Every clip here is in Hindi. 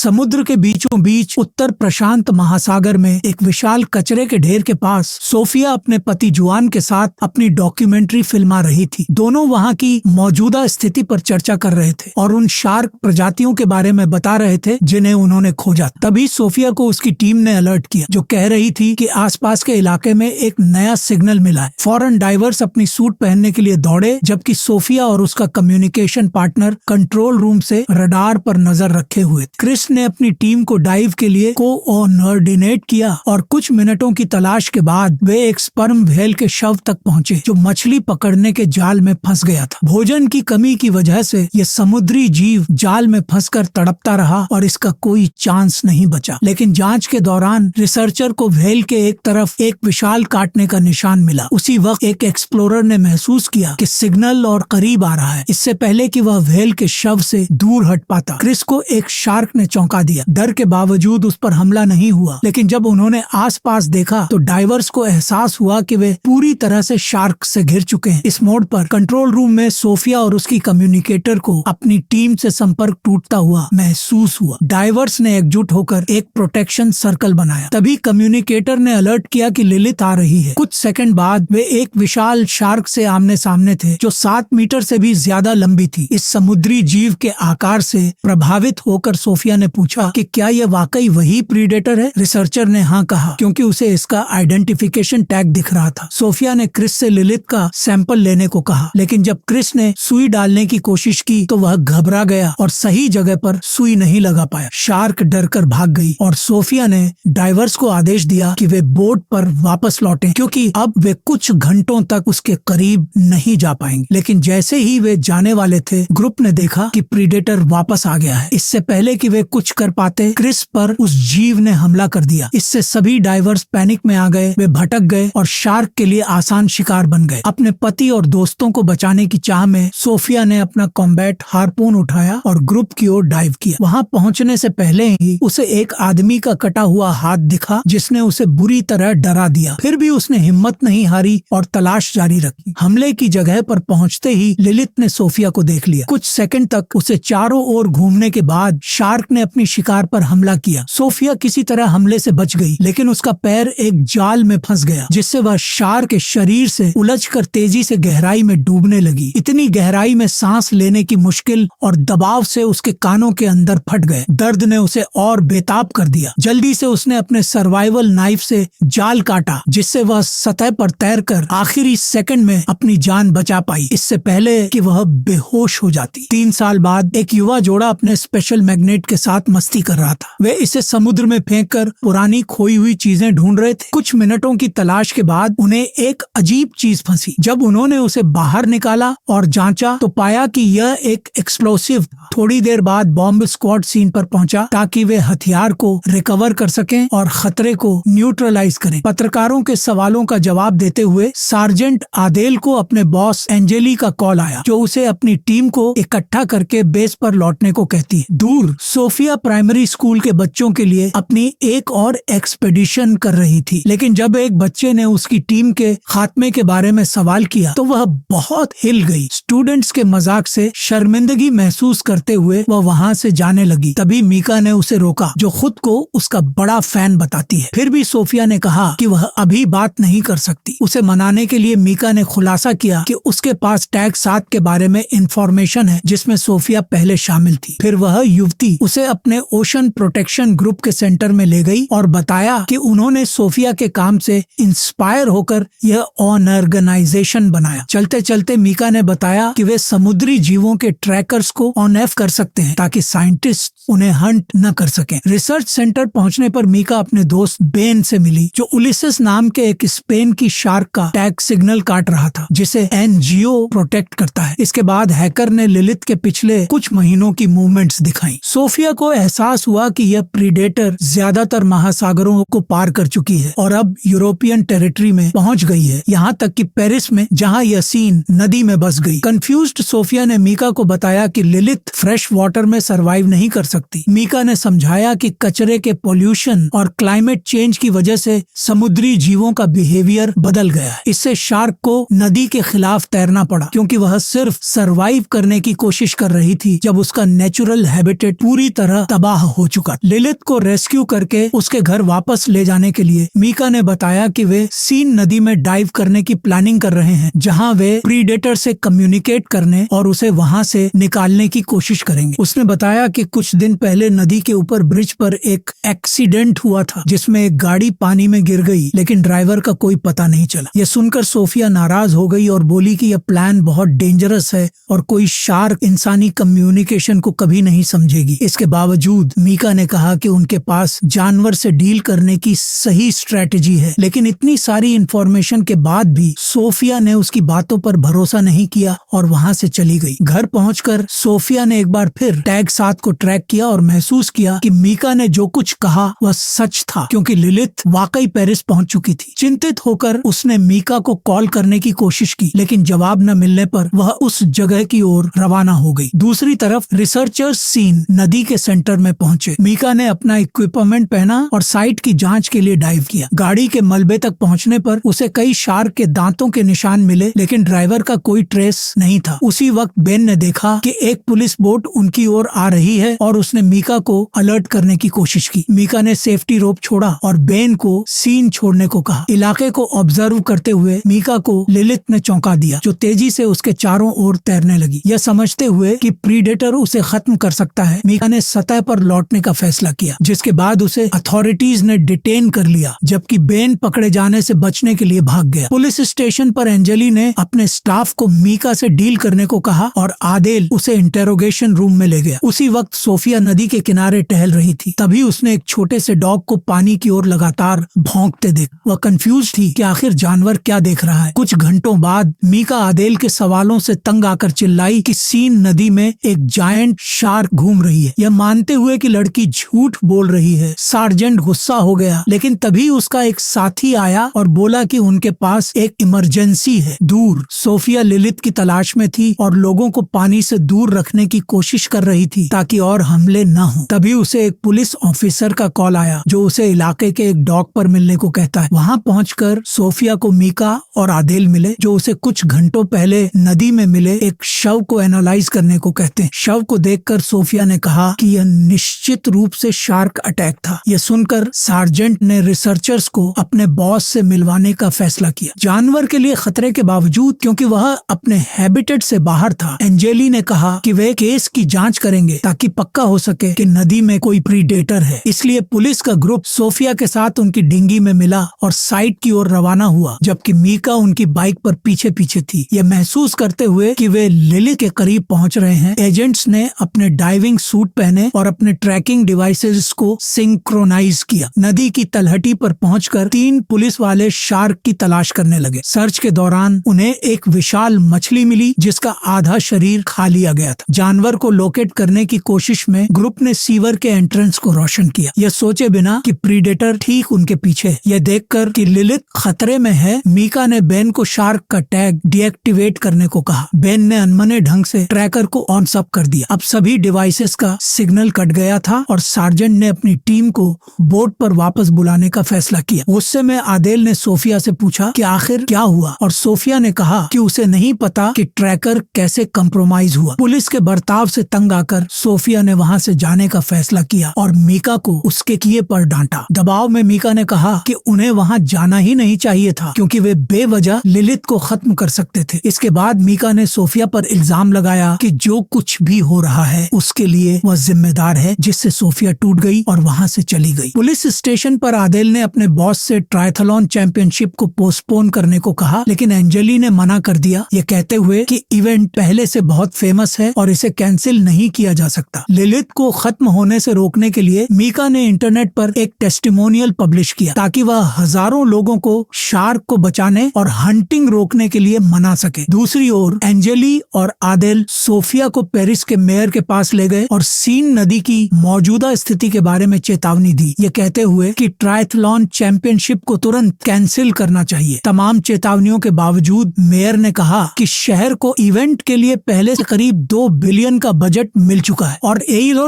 समुद्र के बीचों बीच उत्तर प्रशांत महासागर में एक विशाल कचरे के ढेर के पास सोफिया अपने पति जुआन के साथ अपनी डॉक्यूमेंट्री फिल्मा रही थी। दोनों वहाँ की मौजूदा स्थिति पर चर्चा कर रहे थे और उन शार्क प्रजातियों के बारे में बता रहे थे जिन्हें उन्होंने खोजा। तभी सोफिया को उसकी टीम ने अलर्ट किया जो कह रही थी कि आसपास के इलाके में एक नया सिग्नल मिला है। फौरन डाइवर्स अपनी सूट पहनने के लिए दौड़े, जबकि सोफिया और उसका कम्युनिकेशन पार्टनर कंट्रोल रूम से रडार पर नजर रखे हुए। क्रिस ने अपनी टीम को डाइव के लिए कोऑर्डिनेट किया और कुछ मिनटों की तलाश के बाद वे एक स्पर्म व्हेल के शव तक पहुंचे जो मछली पकड़ने के जाल में फंस गया था। भोजन की कमी की वजह से ये समुद्री जीव जाल में फंसकर तड़पता रहा और इसका कोई चांस नहीं बचा। लेकिन जांच के दौरान रिसर्चर को व्हेल के एक तरफ एक विशाल काटने का निशान मिला। उसी वक्त एक एक्सप्लोरर ने महसूस किया कि सिग्नल और करीब आ रहा है, इससे पहले कि वह व्हेल के शव से दूर हट पाता। क्रिस को एक शार्क ने चौंका दिया। डर के बावजूद उस पर हमला नहीं हुआ, लेकिन जब उन्होंने आसपास देखा तो डाइवर्स को एहसास हुआ कि वे पूरी तरह से शार्क से घिर चुके हैं। इस मोड़ पर कंट्रोल रूम में सोफिया और उसकी कम्युनिकेटर को अपनी टीम से संपर्क टूटता हुआ महसूस हुआ। डाइवर्स ने एकजुट होकर एक प्रोटेक्शन सर्कल बनाया। तभी कम्युनिकेटर ने अलर्ट किया कि लिलित आ रही है। कुछ सेकंड बाद वे एक विशाल शार्क से आमने सामने थे जो 7 मीटर से भी ज्यादा लंबी थी। इस समुद्री जीव के आकार से प्रभावित होकर सोफिया ने पूछा कि क्या यह वाकई वही प्रीडेटर है। रिसर्चर ने हाँ कहा क्योंकि उसे इसका आइडेंटिफिकेशन टैग दिख रहा था। सोफिया ने क्रिस से लिलित का सैंपल लेने को कहा, लेकिन जब क्रिस ने सुई डालने की कोशिश की तो वह घबरा गया और सही जगह पर सुई नहीं लगा पाया। शार्क डरकर भाग गई और सोफिया ने डाइवर्स को आदेश दिया कि वे बोट पर वापस लौटें क्योंकि अब वे कुछ घंटों तक उसके करीब नहीं जा पाएंगे। लेकिन जैसे ही वे जाने वाले थे, ग्रुप ने देखा कि प्रीडेटर वापस आ गया है। इससे पहले कि वे कुछ कर पाते, क्रिस पर उस जीव ने हमला कर दिया। इससे सभी डाइवर्स पैनिक में आ गए। वे भटक गए और शार्क के लिए आसान शिकार बन गए। अपने पति और दोस्तों को बचाने की चाह में सोफिया ने अपना कॉम्बैट हार्पून उठाया और ग्रुप की ओर डाइव किया। वहां पहुंचने से पहले ही उसे एक आदमी का कटा हुआ हाथ दिखा जिसने उसे बुरी तरह डरा दिया। फिर भी उसने हिम्मत नहीं हारी और तलाश जारी रखी। हमले की जगह पर पहुंचते ही लिलित ने सोफिया को देख लिया। कुछ सेकंड तक उसे चारों ओर घूमने के बाद शार्क ने अपनी शिकार पर हमला किया। सोफिया किसी तरह हमले से बच गई, लेकिन उसका पैर एक जाल में फंस गया जिससे वह शार्क के शरीर से उलझकर तेजी से गहराई में डूबने लगी। इतनी गहराई में सांस लेने की मुश्किल और दबाव से उसके कानों के अंदर फट गए। दर्द ने उसे और बेताब कर दिया। जल्दी से उसने अपने सर्वाइवल नाइफ से जाल काटा जिससे वह सतह पर तैरकर आखिरी सेकंड में अपनी जान बचा पाई, इससे पहले कि वह बेहोश हो जाती। 3 साल बाद एक युवा जोड़ा अपने स्पेशल मैग्नेट के साथ मस्ती कर रहा था। वे इसे समुद्र में फेंककर पुरानी खोई हुई चीजें ढूंढ रहे थे। कुछ मिनटों की तलाश के बाद उन्हें एक अजीब चीज फंसी। जब उन्होंने उसे बाहर निकाला और जांचा तो पाया कि यह एक एक्सप्लोसिव था। थोड़ी देर बाद बॉम्ब स्क्वाड सीन पर पहुंचा ताकि वे हथियार को रिकवर कर सकें और खतरे को न्यूट्रलाइज करें। पत्रकारों के सवालों का जवाब देते हुए सार्जेंट आदेल को अपने बॉस एंजेली का कॉल आया जो उसे अपनी टीम को इकट्ठा करके बेस पर लौटने को कहती है। दूर सोफिया प्राइमरी स्कूल के बच्चों के लिए अपनी एक और एक्सपेडिशन कर रही थी, लेकिन जब एक बच्चे ने उसकी टीम के खात्मे के बारे में सवाल किया तो वह बहुत हिल गई। स्टूडेंट्स के मजाक से शर्मिंदगी महसूस करते हुए वह वहाँ से जाने लगी। तभी मीका ने उसे रोका जो खुद को उसका बड़ा फैन बताती है। फिर भी सोफिया ने कहा कि वह अभी बात नहीं कर सकती। उसे मनाने के लिए मीका ने खुलासा किया कि उसके पास टैग 7 के बारे में इंफॉर्मेशन है जिसमें सोफिया पहले शामिल थी। फिर वह युवती उसे अपने ओशन प्रोटेक्शन ग्रुप के सेंटर में ले गई और बताया कि उन्होंने सोफिया के काम से इंस्पायर होकर यह ऑर्गेनाइजेशन बनाया। चलते चलते मीका ने बताया कि वे समुद्री जीवों के ट्रैकर्स को ऑन ऑफ कर सकते हैं ताकि साइंटिस्ट उन्हें हंट न कर सकें। रिसर्च सेंटर पहुंचने पर मीका अपने दोस्त बेन से मिली जो उलिसेस नाम के एक स्पेन की शार्क का टैग सिग्नल काट रहा था जिसे एनजीओ प्रोटेक्ट करता है। इसके बाद हैकर ने लिलित के पिछले कुछ महीनों की मूवमेंट्स दिखाई। सोफिया को एहसास हुआ कि यह प्रीडेटर ज्यादातर महासागरों को पार कर चुकी है और अब यूरोपियन टेरिटरी में पहुंच गई है, यहाँ तक कि पेरिस में जहाँ यह सीन नदी में बस गई। कंफ्यूज्ड सोफिया ने मीका को बताया कि लिलित फ्रेश वाटर में सरवाइव नहीं कर सकती। मीका ने समझाया कि कचरे के पोल्यूशन और क्लाइमेट चेंज की वजह से समुद्री जीवों का बिहेवियर बदल गया है। इससे शार्क को नदी के खिलाफ तैरना पड़ा क्योंकि वह सिर्फ सरवाइव करने की कोशिश कर रही थी जब उसका नेचुरल हैबिटेट पूरी तरह तरह तबाह हो चुका। लिलित को रेस्क्यू करके उसके घर वापस ले जाने के लिए मीका ने बताया कि वे सीन नदी में डाइव करने की प्लानिंग कर रहे हैं, जहां वे प्रीडेटर से कम्युनिकेट करने और उसे वहां से निकालने की कोशिश करेंगे। उसने बताया कि कुछ दिन पहले नदी के ऊपर ब्रिज पर एक एक्सीडेंट हुआ था, जिसमें एक गाड़ी पानी में गिर गई, लेकिन ड्राइवर का कोई पता नहीं चला। यह सुनकर सोफिया नाराज हो गई और बोली कि यह प्लान बहुत डेंजरस है और कोई शार्क इंसानी कम्युनिकेशन को कभी नहीं समझेगी। इसके बावजूद मीका ने कहा कि उनके पास जानवर से डील करने की सही स्ट्रेटेजी है, लेकिन इतनी सारी इंफॉर्मेशन के बाद भी सोफिया ने उसकी बातों पर भरोसा नहीं किया और वहां से चली गई। घर पहुंचकर सोफिया ने एक बार फिर टैग 7 को ट्रैक किया और महसूस किया कि मीका ने जो कुछ कहा वह सच था, क्योंकि लिलित वाकई पेरिस पहुंच चुकी थी। चिंतित होकर उसने मीका को कॉल करने की कोशिश की, लेकिन जवाब न मिलने पर वह उस जगह की ओर रवाना हो गई। दूसरी तरफ रिसर्चर्स सीन नदी के सेंटर में पहुंचे। मीका ने अपना इक्विपमेंट पहना और साइट की जांच के लिए डाइव किया। गाड़ी के मलबे तक पहुंचने पर उसे कई शार्क के दांतों के निशान मिले, लेकिन ड्राइवर का कोई ट्रेस नहीं था। उसी वक्त बेन ने देखा कि एक पुलिस बोट उनकी ओर आ रही है और उसने मीका को अलर्ट करने की कोशिश की। मीका ने सेफ्टी रोप छोड़ा और बेन को सीन छोड़ने को कहा। इलाके को ऑब्जर्व करते हुए मीका को लिलित ने चौंका दिया, जो तेजी से उसके चारों ओर तैरने लगी। यह समझते हुए कि प्रीडेटर उसे खत्म कर सकता है, मीका ने सतह पर लौटने का फैसला किया, जिसके बाद उसे अथॉरिटीज ने डिटेन कर लिया, जबकि बेन पकड़े जाने से बचने के लिए भाग गया। पुलिस स्टेशन पर एंजेली ने अपने स्टाफ को मीका से डील करने को कहा और आदेल उसे इंटेरोगेशन रूम में ले गया। उसी वक्त सोफिया नदी के किनारे टहल रही थी। तभी उसने एक छोटे से डॉग को पानी की ओर लगातार भौंकते देखा। वह कंफ्यूज थी कि आखिर जानवर क्या देख रहा है। कुछ घंटों बाद मीका आदेल के सवालों से तंग आकर चिल्लाई कि सीन नदी में एक जायंट शार्क घूम रही है। यह मानते हुए कि लड़की झूठ बोल रही है, सार्जेंट गुस्सा हो गया, लेकिन तभी उसका एक साथी आया और बोला कि उनके पास एक इमरजेंसी है दूर। सोफिया लिलित की तलाश में थी और लोगों को पानी से दूर रखने की कोशिश कर रही थी ताकि और हमले न हो। तभी उसे एक पुलिस ऑफिसर का कॉल आया, जो उसे इलाके के एक डॉक पर मिलने को कहता है। वहां पहुंचकर सोफिया को मीका और आदेल मिले, जो उसे कुछ घंटों पहले नदी में मिले एक शव को एनालाइज करने को कहते हैं। शव को देखकर सोफिया ने कहा कि यह निश्चित रूप से शार्क अटैक था। यह सुनकर सार्जेंट ने रिसर्चर्स को अपने बॉस से मिलवाने का फैसला किया। जानवर के लिए खतरे के बावजूद, क्योंकि वह अपने हैबिटेट से बाहर था, एंजेली ने कहा कि वे केस की जांच करेंगे ताकि पक्का हो सके कि नदी में कोई प्रीडेटर है। इसलिए पुलिस का ग्रुप सोफिया के साथ उनकी डिंगी में मिला और साइट की ओर रवाना हुआ, जबकि मीका उनकी बाइक पर पीछे पीछे थी। यह महसूस करते हुए कि वे लिलित के करीब पहुंच रहे हैं, एजेंट्स ने अपने डाइविंग सूट पहने और अपने ट्रैकिंग डिवाइसेस को सिंक्रोनाइज किया। नदी की तलहटी पर पहुंचकर 3 पुलिस वाले शार्क की तलाश करने लगे। सर्च के दौरान उन्हें एक विशाल मछली मिली, जिसका आधा शरीर खा लिया गया था। जानवर को लोकेट करने की कोशिश में ग्रुप ने सीवर के एंट्रेंस को रोशन किया, यह सोचे बिना कि प्रीडेटर ठीक उनके पीछे है। यह देखकर कि लिलित खतरे में है, मीका ने बेन को शार्क का टैग डीएक्टिवेट करने को कहा। बेन ने अनमने ढंग से ट्रैकर को ऑन सब कर दिया। अब सभी डिवाइसेस का सिग्नल कट गया था और सार्जेंट ने अपनी टीम को बोट पर वापस बुलाने का फैसला किया। गुस्से में आदेल ने सोफिया से पूछा कि आखिर क्या हुआ, और सोफिया ने कहा कि उसे नहीं पता कि ट्रैकर कैसे कंप्रोमाइज हुआ। पुलिस के बर्ताव से तंग आकर सोफिया ने वहां से जाने का फैसला किया और मीका को उसके किए पर डांटा। दबाव में मीका ने कहा कि उन्हें वहां जाना ही नहीं चाहिए था, क्योंकि वे बेवजह लिलित को खत्म कर सकते थे। इसके बाद मीका ने सोफिया पर इल्जाम लगाया कि जो कुछ भी हो रहा है उसके लिए वह जिम्मेदार है, जिससे सोफिया टूट गई और वहां से चली गई। पुलिस स्टेशन पर आदेल ने अपने बॉस से ट्रायथलॉन चैंपियनशिप को पोस्टपोन करने को कहा, लेकिन एंजेली ने मना कर दिया, ये कहते हुए कि इवेंट पहले से बहुत फेमस है और इसे कैंसिल नहीं किया जा सकता। लिलित को खत्म होने से रोकने के लिए मीका ने इंटरनेट पर एक टेस्टिमोनियल पब्लिश किया, ताकि वह हजारों लोगों को शार्क को बचाने और हंटिंग रोकने के लिए मना सके। दूसरी ओर एंजेली और आदेल सोफिया को पेरिस के मेयर के पास ले गए और सीन नदी की मौजूदा स्थिति के बारे में चेतावनी दी, ये कहते हुए कि ट्रायथलॉन चैंपियनशिप को तुरंत कैंसिल करना चाहिए। तमाम चेतावनियों के बावजूद मेयर ने कहा कि शहर को इवेंट के लिए पहले से करीब 2 बिलियन का बजट मिल चुका है और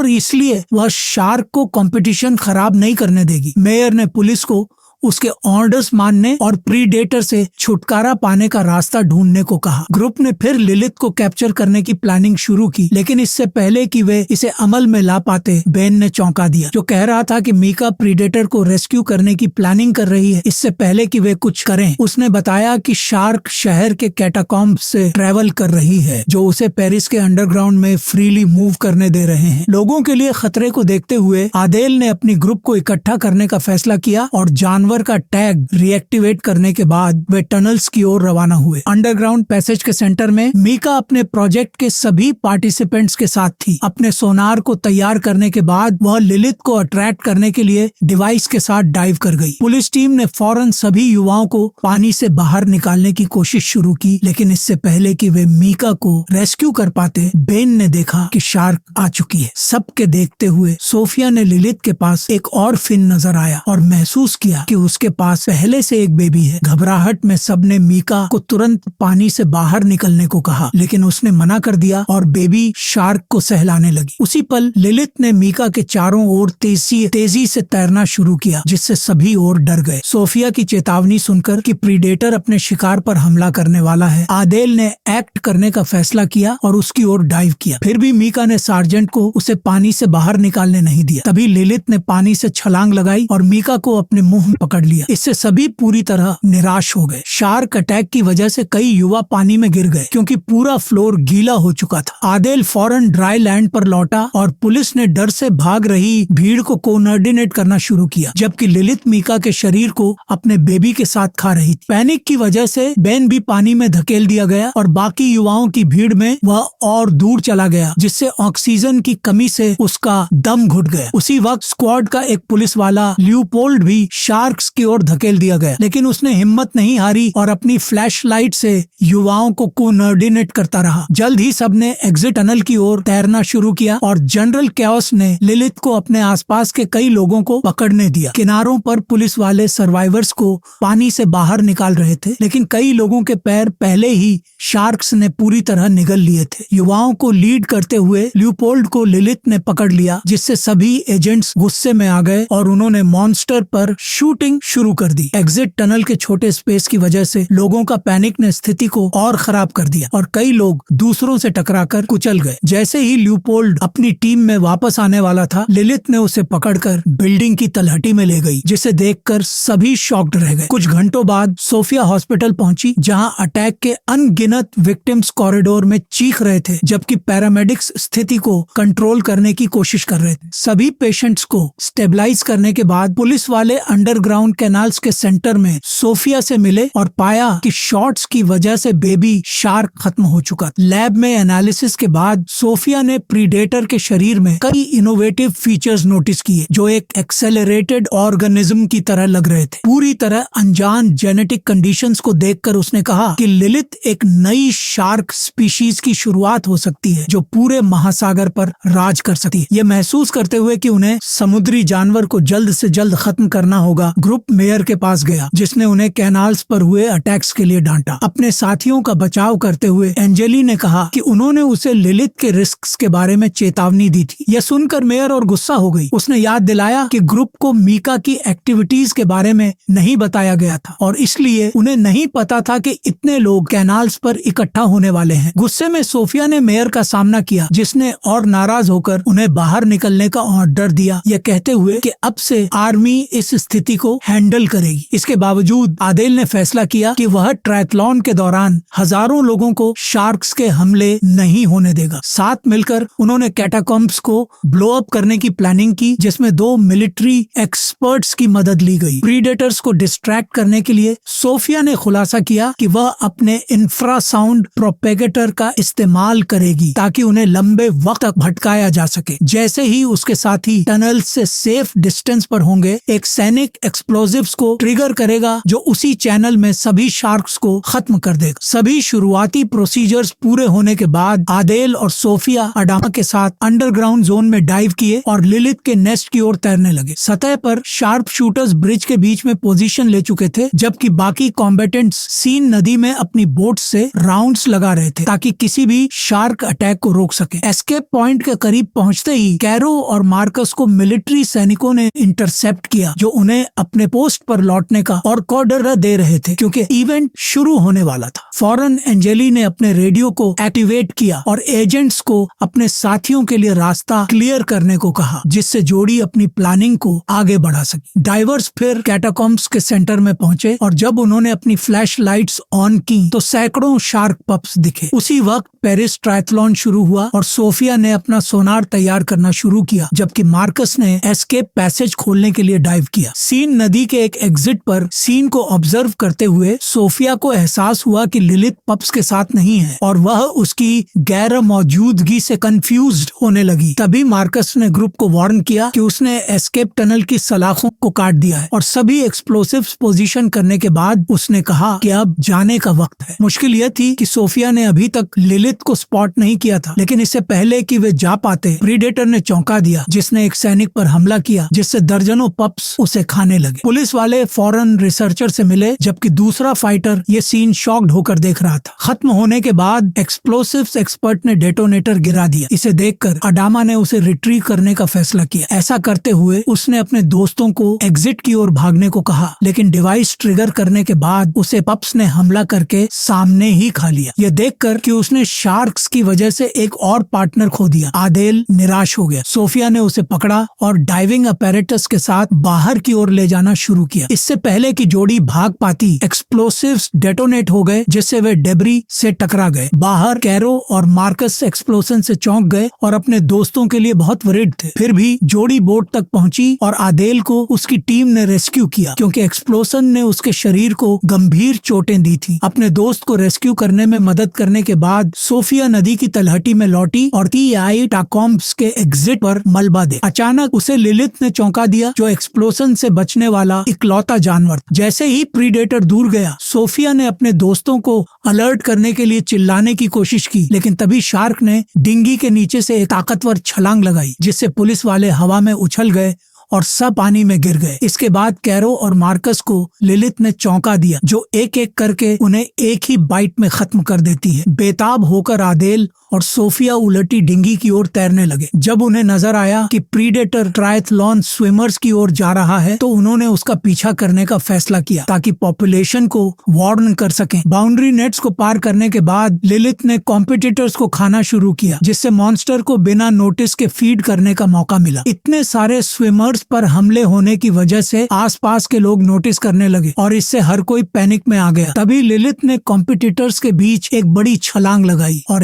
इसलिए वह शार्क को कंपटीशन खराब नहीं करने देगी। मेयर ने पुलिस को उसके ऑर्डर्स मानने और प्रीडेटर से छुटकारा पाने का रास्ता ढूंढने को कहा। ग्रुप ने फिर लिलिथ को कैप्चर करने की प्लानिंग शुरू की, लेकिन इससे पहले कि वे इसे अमल में ला पाते, बेन ने चौंका दिया, जो कह रहा था कि मीका प्रीडेटर को रेस्क्यू करने की प्लानिंग कर रही है इससे पहले कि वे कुछ करें। उसने बताया कि शार्क शहर के कैटाकॉम्ब से ट्रेवल कर रही है, जो उसे पेरिस के अंडरग्राउंड में फ्रीली मूव करने दे रहे हैं। लोगों के लिए खतरे को देखते हुए आदेल ने अपनी ग्रुप को इकट्ठा करने का फैसला किया और जानवर का टैग रिएक्टिवेट करने के बाद वे टनल्स की ओर रवाना हुए। अंडरग्राउंड पैसेज के सेंटर में मीका अपने प्रोजेक्ट के सभी पार्टिसिपेंट्स के साथ थी। अपने सोनार को तैयार करने के बाद वह लिलिथ को अट्रैक्ट करने के लिए डिवाइस के साथ डाइव कर गई। पुलिस टीम ने फौरन सभी युवाओं को पानी से बाहर निकालने की कोशिश शुरू की, लेकिन इससे पहले कि वे मीका को रेस्क्यू कर पाते, बेन ने देखा कि शार्क आ चुकी है। सबके देखते हुए सोफिया ने लिलिथ के पास एक और फिन नजर आया और महसूस किया कि उसके पास पहले से एक बेबी है। घबराहट में सबने मीका को तुरंत पानी से बाहर निकलने को कहा, लेकिन उसने मना कर दिया और बेबी शार्क को सहलाने लगी। उसी पल लिलिथ ने मीका के चारों ओर तेजी से तैरना शुरू किया, जिससे सभी और डर गए। सोफिया की चेतावनी सुनकर कि प्रीडेटर अपने शिकार पर हमला करने वाला है, आदेल ने एक्ट करने का फैसला किया और उसकी ओर डाइव किया। फिर भी मीका ने सार्जेंट को उसे पानी से बाहर निकालने नहीं दिया। तभी लिलिथ ने पानी से छलांग लगाई और मीका को अपने मुंह में पकड़ लिया। इससे सभी पूरी तरह निराश हो गए। शार्क अटैक की वजह से कई युवा पानी में गिर गए, क्योंकि पूरा फ्लोर गीला हो चुका था। आदेल फौरन ड्राई लैंड पर लौटा और पुलिस ने डर से भाग रही भीड़ को कोऑर्डिनेट करना शुरू किया, जबकि लिलिथ मीका के शरीर को अपने बेबी के साथ खा रही थी। पैनिक की वजह से बेन भी पानी में धकेल दिया गया और बाकी युवाओं की भीड़ में वह और दूर चला गया, जिससे ऑक्सीजन की कमी से उसका दम घुट गया। उसी वक्त स्क्वाड का एक पुलिस वाला ल्यूपोल्ड भी शार्क्स की ओर धकेल दिया गया, लेकिन उसने हिम्मत नहीं हारी और अपनी फ्लैश लाइट से युवाओं को कोऑर्डिनेट करता रहा। जल्द ही सबने एग्जिट टनल की ओर तैरना शुरू किया और जनरल कैओस ने लिलिथ को अपने आसपास के कई लोगों को पकड़ने दिया। किनारों पर पुलिस वाले सर्वाइवर्स को पानी से बाहर निकाल रहे थे, लेकिन कई लोगों के पैर पहले ही शार्क्स ने पूरी तरह निगल लिए थे। युवाओं को लीड करते हुए ल्यूपोल्ड को लिलिथ ने पकड़ लिया, जिससे सभी एजेंट्स गुस्से में आ गए और उन्होंने मॉन्स्टर पर शूटिंग शुरू कर दी। एग्जिट टनल के छोटे स्पेस की वजह से लोगों का पैनिक ने स्थिति को और खराब कर दिया और कई लोग दूसरों से टकराकर कुचल गए। जैसे ही ल्यूपोल्ड अपनी टीम में वापस आने वाला था, लिलिथ ने उसे पकड़कर बिल्डिंग की तलहटी में ले गई, जिसे देखकर सभी शॉक्ड रह गए। कुछ घंटों बाद सोफिया हॉस्पिटल पहुंची, जहां अटैक के अनगिनत विक्टिम्स कॉरिडोर में चीख रहे थे, जबकि पैरामेडिक्स स्थिति को कंट्रोल करने की कोशिश कर रहे थे। सभी पेशेंट्स को स्टेबलाइज करने के बाद पुलिस वाले अंडरग्राउंड कैनाल्स के सेंटर में सोफिया से मिले और पाया कि शॉट्स की वजह से बेबी शार्क खत्म हो चुका। लैब में एनालिसिस के बाद सोफिया ने प्रीडेटर के शरीर में कई इनोवेटिव फीचर्स नोटिस किए, जो एक एक्सेलरेटेड ऑर्गेनिज्म की तरह लग रहे थे। पूरी तरह अनजान जेनेटिक कंडीशंस को देखकर उसने कहा कि लिलिथ एक नई शार्क स्पीशीज की शुरुआत हो सकती है, जो पूरे महासागर पर राज कर सकती है। ये महसूस करते हुए कि उन्हें समुद्री जानवर को जल्द से जल्द खत्म करना होगा, ग्रुप मेयर के पास गया, जिसने उन्हें कैनाल्स पर हुए अटैक्स के लिए डांटा। अपने साथियों का बचाव करते हुए एंजेली ने कहा कि उन्होंने उसे लिलिथ के रिस्क्स के बारे में चेतावनी दी थी। यह सुनकर मेयर और गुस्सा हो गई। उसने याद दिलाया कि ग्रुप को मीका की एक्टिविटीज के बारे में नहीं बताया गया था और इसलिए उन्हें नहीं पता था कि इतने लोग कैनाल्स पर इकट्ठा होने वाले हैं। गुस्से में सोफिया ने मेयर का सामना किया, जिसने और नाराज होकर उन्हें बाहर निकलने का ऑर्डर दिया, यह कहते हुए कि अब से आर्मी इस स्थिति को हैंडल करेगी। इसके बावजूद आदेल ने फैसला किया कि वह ट्रायथलॉन के दौरान हजारों लोगों को शार्क्स के हमले नहीं होने देगा। साथ मिलकर उन्होंने कैटाकॉम्ब्स को ब्लो अप करने की प्लानिंग की, जिसमें 2 मिलिट्री एक्सपर्ट्स की मदद ली गई। प्रीडेटर्स को डिस्ट्रैक्ट करने के लिए सोफिया ने खुलासा किया कि वह अपने इंफ्रासाउंड प्रोपेगेटर का इस्तेमाल करेगी, ताकि उन्हें लंबे वक्त तक भटकाया जा सके। जैसे ही उसके साथी टनल से सेफ डिस्टेंस पर होंगे, एक सैनिक एक्सप्लोजिव्स को ट्रिगर करेगा, जो उसी चैनल में सभी शार्क्स को खत्म कर देगा। सभी शुरुआती प्रोसीजर्स पूरे होने के बाद आदेल और सोफिया अडामा के साथ अंडरग्राउंड जोन में डाइव किए और लिलिथ के नेस्ट की ओर तैरने लगे। सतह पर शार्प शूटर्स ब्रिज के बीच में पोजीशन ले चुके थे, जबकि बाकी कॉम्बेटेंट्स सीन नदी में अपनी बोट से राउंड्स लगा रहे थे, ताकि किसी भी शार्क अटैक को रोक सके। एस्केप पॉइंट के करीब पहुंचते ही कैरो और मार्कस को मिलिट्री सैनिकों ने इंटरसेप्ट किया, जो उन्हें अपने पोस्ट पर लौटने का और ऑर्डर दे रहे थे क्योंकि इवेंट शुरू होने वाला था। फौरन एंजेली ने अपने रेडियो को एक्टिवेट किया और एजेंट्स को अपने साथियों के लिए रास्ता क्लियर करने को कहा, जिससे जोड़ी अपनी प्लानिंग को आगे बढ़ा सकी। डाइवर्स फिर कैटाकॉम्ब्स के सेंटर में पहुंचे और जब उन्होंने अपनी फ्लैश लाइट्स ऑन की तो सैकड़ों शार्क पप्स दिखे। उसी वक्त पेरिस ट्रायथलॉन शुरू हुआ और सोफिया ने अपना सोनार तैयार करना शुरू किया, जबकि मार्कस ने एस्केप पैसेज खोलने के लिए डाइव किया। सीन नदी के एक एग्जिट पर सीन को ऑब्जर्व करते हुए सोफिया को एहसास हुआ कि लिलिथ पप्स के साथ नहीं है और वह उसकी गैर मौजूदगी से कंफ्यूज्ड होने लगी। तभी मार्कस ने ग्रुप को वार्न किया कि उसने एस्केप टनल की सलाखों को काट दिया है और सभी एक्सप्लोसिव्स पोजीशन करने के बाद उसने कहा कि अब जाने का वक्त है। मुश्किल यह थी कि सोफिया ने अभी तक लिलिथ को स्पॉट नहीं किया था, लेकिन इससे पहले कि वे जा पाते प्रीडेटर ने चौंका दिया, जिसने एक सैनिक पर हमला किया, जिससे दर्जनों पप्स उसे खाने लगे। पुलिस वाले फौरन रिसर्चर से मिले, जबकि दूसरा फाइटर ये सीन शॉक्ड होकर देख रहा था। खत्म होने के बाद एक्सप्लोसिव्स एक्सपर्ट ने डेटोनेटर गिरा दिया। इसे देखकर अडामा ने उसे रिट्रीव करने का फैसला किया। ऐसा करते हुए उसने अपने दोस्तों को एग्जिट की ओर भागने को कहा, लेकिन डिवाइस ट्रिगर करने के बाद उसे पप्स ने हमला करके सामने ही खा लिया। यह देखकर कि उसने शार्क्स की वजह से एक और पार्टनर खो दिया, आदेल निराश हो गया। सोफिया ने उसे पकड़ा और डाइविंग अपैरेटस के साथ बाहर की ओर ले जाना शुरू किया। इससे पहले कि जोड़ी भाग पाती, एक्सप्लोसिव्स डेटोनेट हो गए, जिससे वे डेब्री से टकरा गए। बाहर कैरो और मार्कस एक्सप्लोजन से चौंक गए और अपने दोस्तों के लिए बहुत वरीड थे। फिर भी जोड़ी बोट तक पहुंची और आदेल को उसकी टीम ने रेस्क्यू किया, क्योंकि एक्सप्लोजन ने उसके शरीर को गंभीर चोटें दी थी। अपने दोस्त को रेस्क्यू करने में मदद करने के बाद सोफिया नदी की तलहटी में लौटी और आई टाकॉम्ब्स के एग्जिट पर मलबा दे। अचानक उसे लिलिथ ने चौंका दिया, जो एक्सप्लोजन से बचने वाला इकलौता जानवर था। जैसे ही प्रीडेटर दूर गया, सोफिया ने अपने दोस्तों को अलर्ट करने के लिए चिल्लाने की कोशिश की, लेकिन तभी शार्क ने डिंगी के नीचे से एक ताकतवर छलांग लगाई, जिससे पुलिस वाले हवा में उछल गए और सब पानी में गिर गए। इसके बाद कैरो और मार्कस को लिलिथ ने चौंका दिया, जो एक एक करके उन्हें एक ही बाइट में खत्म कर देती है। बेताब होकर आदेल और सोफिया उलटी डिंगी की ओर तैरने लगे। जब उन्हें नजर आया कि प्रीडेटर ट्रायथलॉन स्विमर्स की ओर जा रहा है, तो उन्होंने उसका पीछा करने का फैसला किया ताकि पॉपुलेशन को वार्न कर सकें। बाउंड्री नेट्स को पार करने के बाद लिलिथ ने कॉम्पिटिटर्स को खाना शुरू किया, जिससे मॉन्स्टर को बिना नोटिस के फीड करने का मौका मिला। इतने सारे स्विमर्स पर हमले होने की वजह से आसपास के लोग नोटिस करने लगे और इससे हर कोई पैनिक में आ गया। तभी लिलिथ ने कॉम्पिटिटर्स के बीच एक बड़ी छलांग लगाई और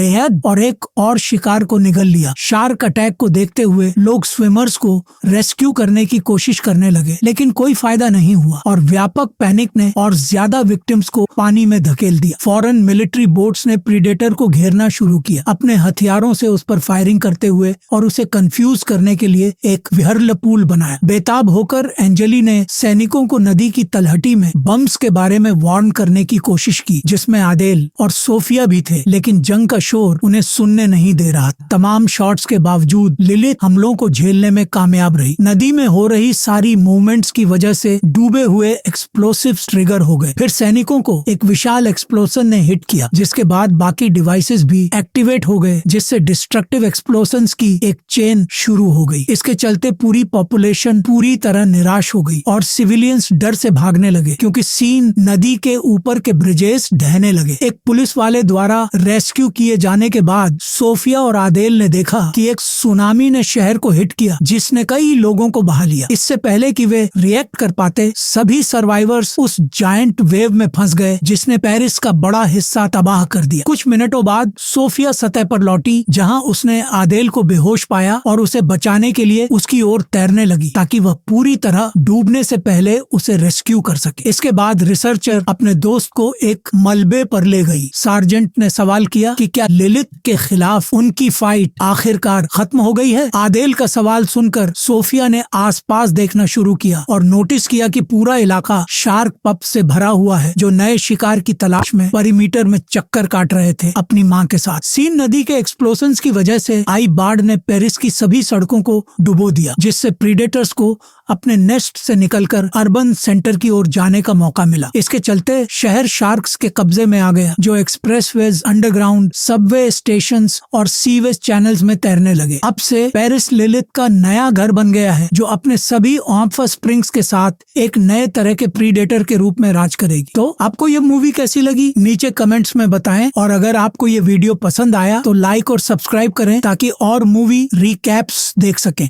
एक और शिकार को निगल लिया। शार्क अटैक को देखते हुए लोग स्विमर्स को रेस्क्यू करने की कोशिश करने लगे, लेकिन कोई फायदा नहीं हुआ और व्यापक पैनिक ने और ज्यादा विक्टिम्स को पानी में धकेल दिया। फौरन मिलिट्री बोट्स ने प्रीडेटर को घेरना शुरू किया, अपने हथियारों से उस पर फायरिंग करते हुए और उसे कंफ्यूज करने के लिए एक व्हर्लपूल बनाया। बेताब होकर एंजेली ने सैनिकों को नदी की तलहटी में बम्स के बारे में वार्न करने की कोशिश की, जिसमें आदेल और सोफिया भी थे, लेकिन जंग का शोर उन्हें सुनने नहीं दे रहा। तमाम शॉट्स के बावजूद लिलिथ हमलों को झेलने में कामयाब रही। नदी में हो रही सारी मूवमेंट्स की वजह से डूबे हुए एक्सप्लोसिव्स ट्रिगर हो गए। फिर सैनिकों को एक विशाल एक्सप्लोजन ने हिट किया, जिसके बाद बाकी डिवाइसेस भी एक्टिवेट हो गए, जिससे डिस्ट्रक्टिव एक्सप्लोजन्स की एक चेन शुरू हो गई। इसके चलते पूरी पॉपुलेशन पूरी तरह निराश हो गई और सिविलियंस डर से भागने लगे, क्योंकि सीन नदी के ऊपर के ब्रिजेस ढहने लगे। एक पुलिस वाले द्वारा रेस्क्यू किए जाने के बाद सोफिया और आदेल ने देखा कि एक सुनामी ने शहर को हिट किया, जिसने कई लोगों को बहा लिया। इससे पहले कि वे रिएक्ट कर पाते, सभी सर्वाइवर्स उस जायंट वेव में फंस गए, जिसने पेरिस का बड़ा हिस्सा तबाह कर दिया। कुछ मिनटों बाद सोफिया सतह पर लौटी, जहां उसने आदेल को बेहोश पाया और उसे बचाने के लिए उसकी ओर तैरने लगी, ताकि वह पूरी तरह डूबने से पहले उसे रेस्क्यू कर सके। इसके बाद रिसर्चर अपने दोस्त को एक मलबे पर ले गई। सार्जेंट ने सवाल किया कि क्या लिलिथ के खिलाफ उनकी फाइट आखिरकार खत्म हो गई है। आदेल का सवाल सुनकर सोफिया ने आसपास देखना शुरू किया और नोटिस किया कि पूरा इलाका शार्क पप से भरा हुआ है, जो नए शिकार की तलाश में परिमीटर में चक्कर काट रहे थे अपनी मां के साथ। सीन नदी के एक्सप्लोजन्स की वजह से आई बाढ़ ने पेरिस की सभी सड़कों को डुबो दिया, जिससे प्रीडेटर्स को अपने नेस्ट से निकलकर अर्बन सेंटर की ओर जाने का मौका मिला। इसके चलते शहर शार्क्स के कब्जे में आ गया, जो expressways, underground, Subway station stations और सीवेज चैनल्स में तैरने लगे। अब से पेरिस लिलिथ का नया घर बन गया है, जो अपने सभी ऑम्फा स्प्रिंग्स के साथ एक नए तरह के प्रीडेटर के रूप में राज करेगी। तो आपको ये मूवी कैसी लगी नीचे कमेंट्स में बताएं, और अगर आपको ये वीडियो पसंद आया तो लाइक और सब्सक्राइब करें ताकि और मूवी रिकैप्स देख सकें।